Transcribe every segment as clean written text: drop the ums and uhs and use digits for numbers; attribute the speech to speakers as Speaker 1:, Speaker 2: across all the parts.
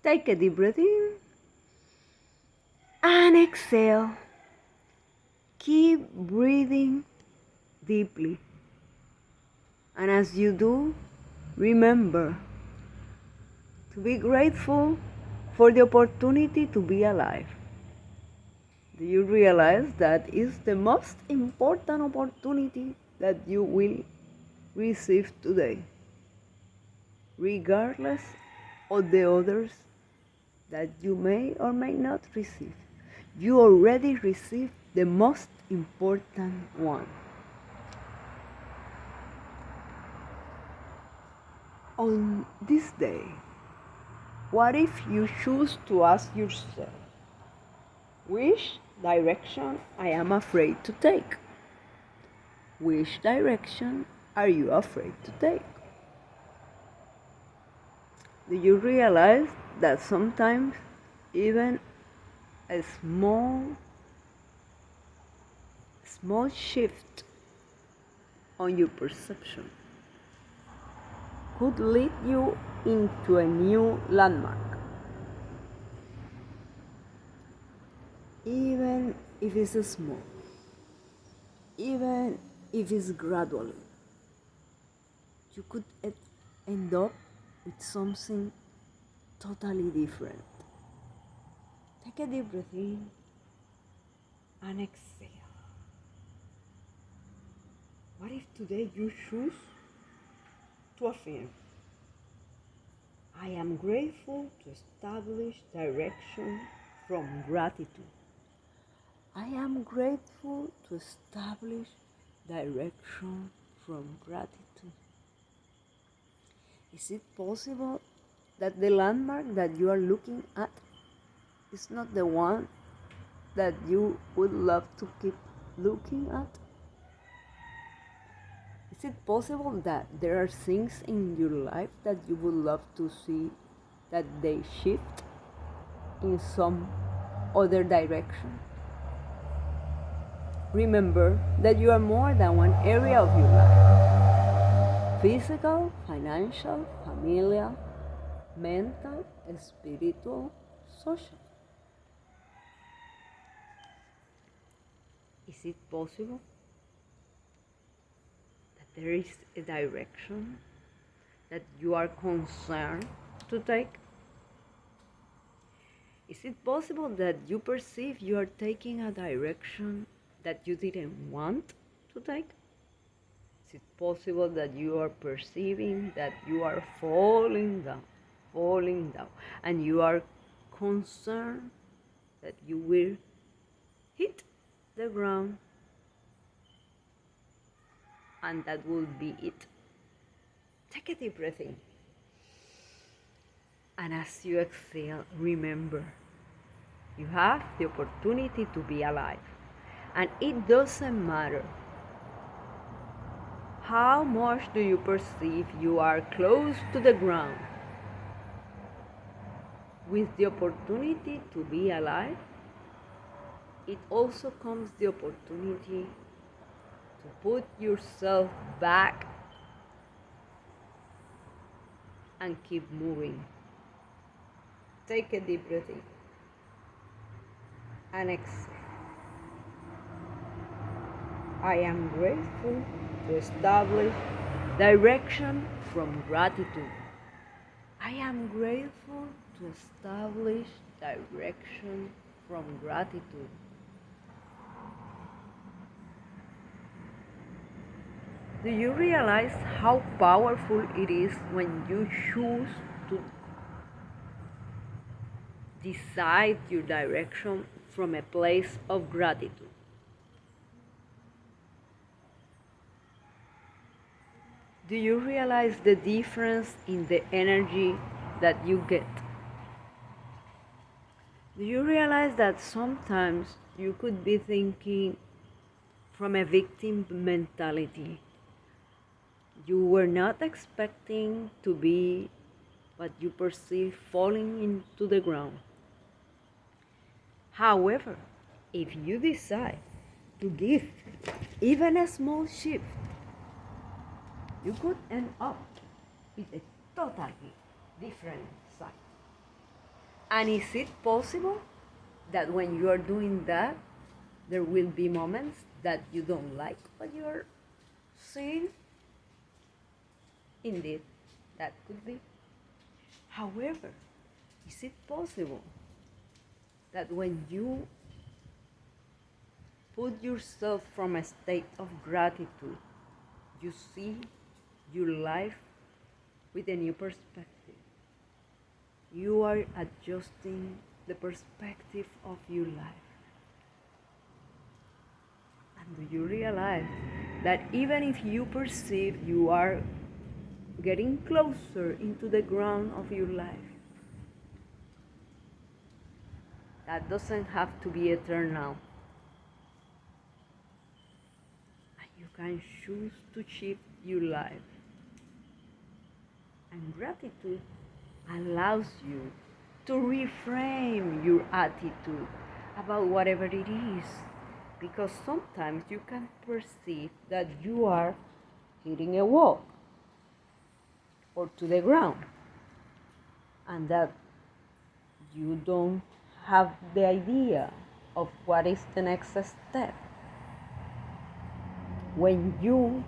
Speaker 1: Take a deep breath in and exhale. Keep breathing deeply. And as you do, remember to be grateful for the opportunity to be alive. Do you realize that is the most important opportunity that you will receive today, regardless of the others that you may or may not receive? You already received the most important one. On this day, what if you choose to ask yourself, which direction I am afraid to take? Which direction are you afraid to take? Do you realize that sometimes even a small shift on your perception could lead you into a new landmark? Even if it's small, even if it's gradually, you could end up with something totally different. Take a deep breath in and exhale. What if today you choose to affirm, I am grateful to establish direction from gratitude. I am grateful to establish direction from gratitude. Is it possible that the landmark that you are looking at is not the one that you would love to keep looking at? Is it possible that there are things in your life that you would love to see that they shift in some other direction? Remember that you are more than one area of your life: physical, financial, familial, mental, spiritual, social. Is it possible that there is a direction that you are concerned to take? Is it possible that you perceive you are taking a direction that you didn't want to take? Is it possible that you are perceiving that you are falling down, and you are concerned that you will hit the ground and that will be it? Take a deep breath in. And as you exhale, remember, you have the opportunity to be alive. And it doesn't matter how much do you perceive you are close to the ground. With the opportunity to be alive, it also comes the opportunity to put yourself back and keep moving. Take a deep breath in and exhale. I am grateful to establish direction from gratitude. I am grateful to establish direction from gratitude. Do you realize how powerful it is when you choose to decide your direction from a place of gratitude? Do you realize the difference in the energy that you get? Do you realize that sometimes you could be thinking from a victim mentality? You were not expecting to be what you perceive falling into the ground. However, if you decide to give even a small shift, you could end up with a totally different side. And is it possible that when you are doing that, there will be moments that you don't like what you are seeing? Indeed, that could be. However, is it possible that when you put yourself from a state of gratitude, you see your life with a new perspective? You are adjusting the perspective of your life. And do you realize that even if you perceive you are getting closer into the ground of your life, that doesn't have to be eternal. And you can choose to shift your life. And gratitude allows you to reframe your attitude about whatever it is. Because sometimes you can perceive that you are hitting a wall or to the ground, and that you don't have the idea of what is the next step. When you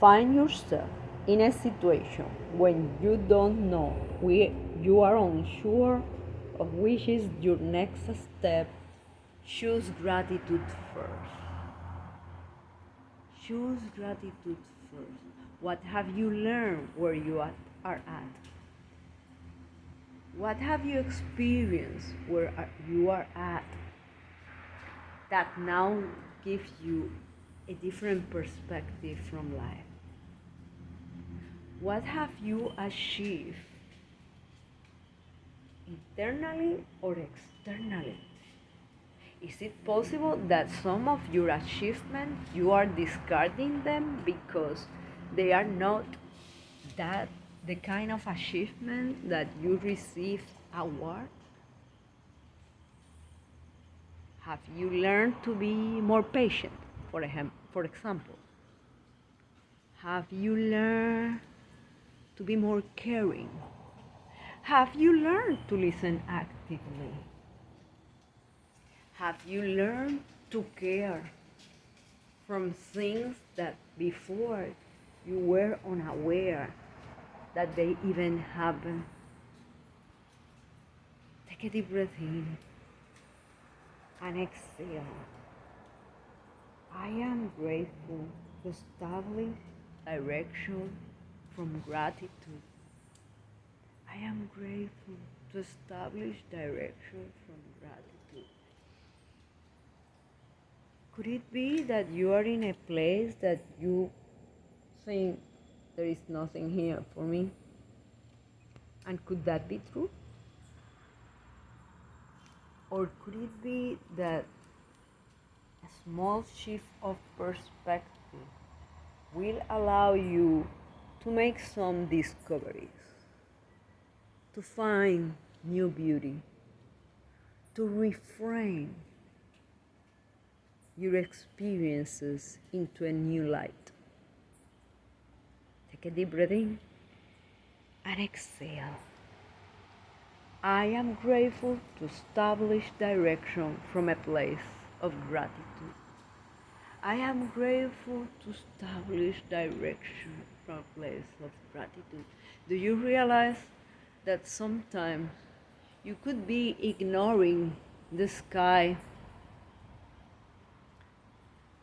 Speaker 1: find yourself in a situation when you don't know, you are unsure of which is your next step, choose gratitude first. Choose gratitude first. What have you learned where you are at? What have you experienced where you are at that now gives you a different perspective from life? What have you achieved internally or externally? Is it possible that some of your achievements you are discarding them because they are not that the kind of achievement that you received award? Have you learned to be more patient, for example? Have you learned to be more caring? Have you learned to listen actively? Have you learned to care from things that before you were unaware that they even happen? Take a deep breath in and exhale. I am grateful to establish direction from gratitude. I am grateful to establish direction from gratitude. Could it be that you are in a place that you think there is nothing here for me? And could that be true? Or could it be that a small shift of perspective will allow you to make some discoveries, to find new beauty, to reframe your experiences into a new light? Take a deep breath in and exhale. I am grateful to establish direction from a place of gratitude. I am grateful to establish direction from a place of gratitude. Do you realize that sometimes you could be ignoring the sky?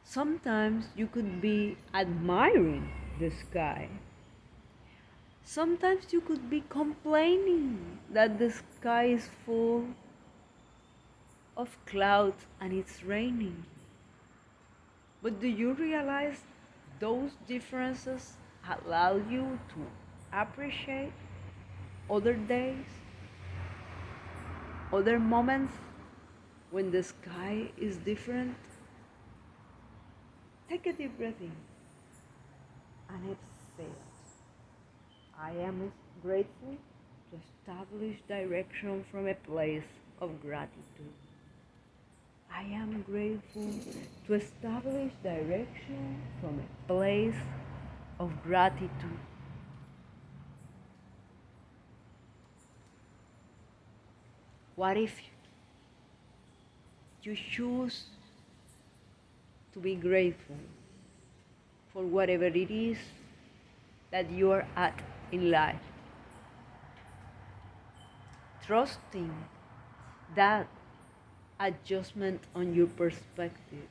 Speaker 1: Sometimes you could be admiring the sky. Sometimes you could be complaining that the sky is full of clouds and it's raining. But do you realize those differences allow you to appreciate other days, other moments when the sky is different? Take a deep breath in and exhale. I am grateful to establish direction from a place of gratitude. I am grateful to establish direction from a place of gratitude. What if you choose to be grateful for whatever it is that you are at in life, trusting that adjustment on your perspective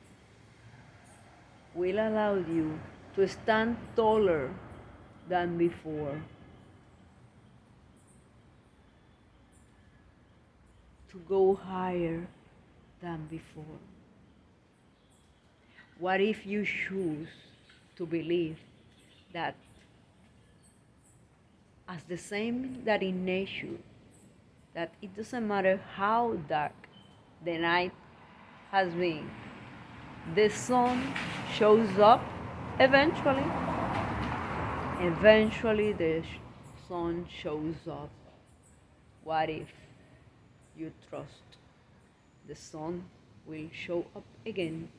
Speaker 1: will allow you to stand taller than before, to go higher than before. What if you choose to believe that, as the same that in nature, that it doesn't matter how dark the night has been, the sun shows up eventually. Eventually, the sun shows up. What if you trust the sun will show up again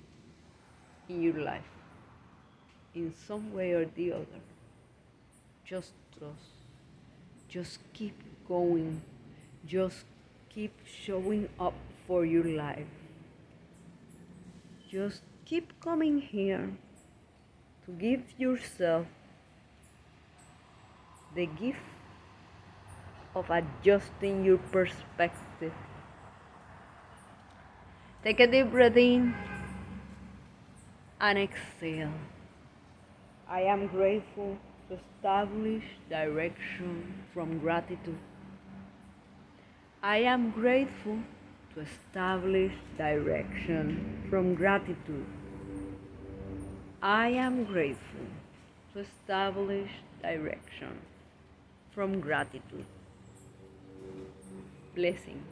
Speaker 1: in your life in some way or the other? Just trust. Just keep going. Just keep showing up for your life. Just keep coming here to give yourself the gift of adjusting your perspective. Take a deep breath in and exhale. I am grateful to establish direction from gratitude. I am grateful to establish direction from gratitude. I am grateful to establish direction from gratitude. Blessings.